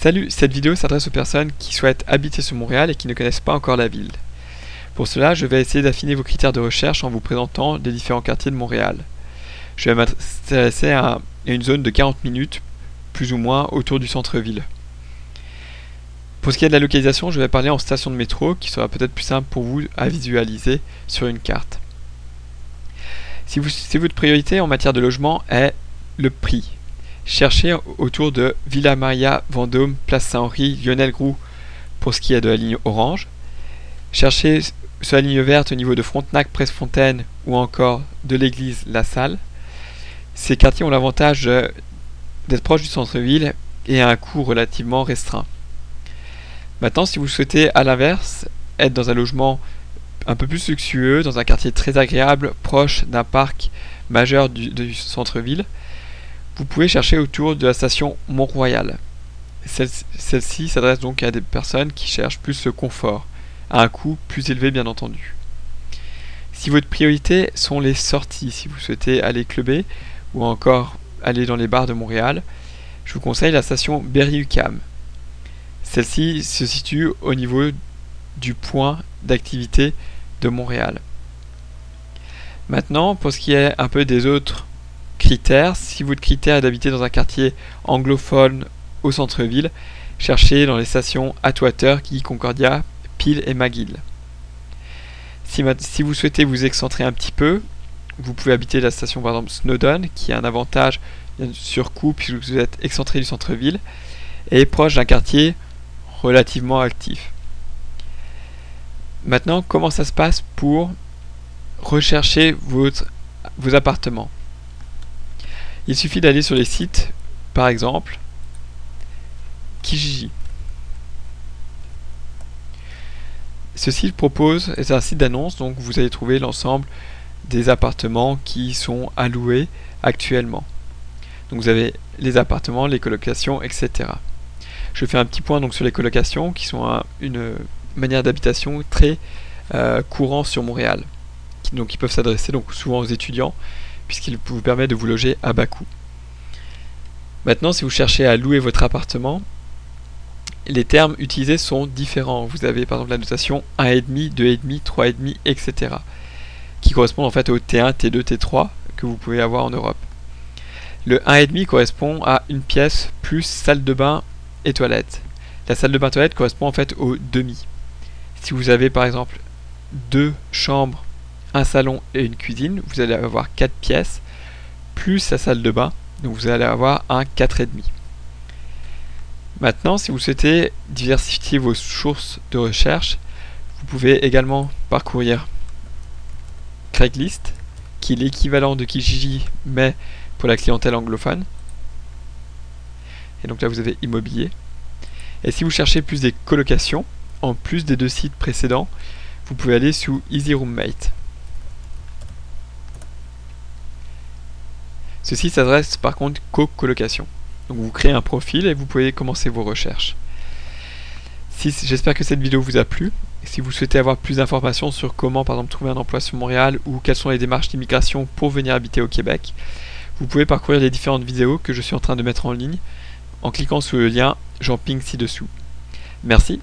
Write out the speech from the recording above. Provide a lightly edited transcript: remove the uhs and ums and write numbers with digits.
Salut, cette vidéo s'adresse aux personnes qui souhaitent habiter sur Montréal et qui ne connaissent pas encore la ville. Pour cela, je vais essayer d'affiner vos critères de recherche en vous présentant les différents quartiers de Montréal. Je vais m'intéresser à une zone de 40 minutes, plus ou moins, autour du centre-ville. Pour ce qui est de la localisation, je vais parler en station de métro, qui sera peut-être plus simple pour vous à visualiser sur une carte. Si votre priorité en matière de logement est le prix, cherchez autour de Villa Maria, Vendôme, Place Saint-Henri, Lionel-Groulx pour ce qui est de la ligne orange. Cherchez sur la ligne verte au niveau de Frontenac-Presfontaine ou encore de l'église La Salle. Ces quartiers ont l'avantage d'être proches du centre-ville et à un coût relativement restreint. Maintenant, si vous souhaitez à l'inverse être dans un logement un peu plus luxueux, dans un quartier très agréable, proche d'un parc majeur du centre-ville, vous pouvez chercher autour de la station Mont-Royal. Celle-ci s'adresse donc à des personnes qui cherchent plus le confort, à un coût plus élevé bien entendu. Si votre priorité sont les sorties, si vous souhaitez aller clubber ou encore aller dans les bars de Montréal, je vous conseille la station Berry-UQAM. Celle-ci se situe au niveau du point d'activité de Montréal. Maintenant, pour ce qui est un peu des autres critères, si votre critère est d'habiter dans un quartier anglophone au centre-ville, cherchez dans les stations Atwater, Guy, Concordia, Peel et McGill. Si vous souhaitez vous excentrer un petit peu, vous pouvez habiter la station par exemple Snowdon, qui a un avantage sur coût puisque vous êtes excentré du centre-ville et proche d'un quartier relativement actif. Maintenant, comment ça se passe pour rechercher vos appartements? Il suffit d'aller sur les sites, par exemple, Kijiji. Ce site propose, c'est un site d'annonce, donc vous allez trouver l'ensemble des appartements qui sont à louer actuellement. Donc vous avez les appartements, les colocations, etc. Je fais un petit point donc sur les colocations, qui sont une manière d'habitation très courant sur Montréal, qui peuvent s'adresser donc souvent aux étudiants, puisqu'il vous permet de vous loger à bas coût. Maintenant, si vous cherchez à louer votre appartement, les termes utilisés sont différents. Vous avez par exemple la notation 1,5, 2,5, 3,5, etc. qui correspondent en fait au T1, T2, T3 que vous pouvez avoir en Europe. Le 1,5 correspond à une pièce plus salle de bain et toilette. La salle de bain toilette correspond en fait au demi. Si vous avez par exemple 2 chambres, un salon et une cuisine, vous allez avoir 4 pièces plus la salle de bain, donc vous allez avoir un 4,5. Maintenant, si vous souhaitez diversifier vos sources de recherche, vous pouvez également parcourir Craigslist, qui est l'équivalent de Kijiji mais pour la clientèle anglophone. Et donc là vous avez immobilier. Et si vous cherchez plus des colocations, en plus des 2 sites précédents, vous pouvez aller sous Easy Roommate. Ceci s'adresse par contre qu'aux colocations. Donc vous créez un profil et vous pouvez commencer vos recherches. J'espère que cette vidéo vous a plu. Si vous souhaitez avoir plus d'informations sur comment par exemple trouver un emploi sur Montréal ou quelles sont les démarches d'immigration pour venir habiter au Québec, vous pouvez parcourir les différentes vidéos que je suis en train de mettre en ligne en cliquant sur le lien J'en ping ci-dessous. Merci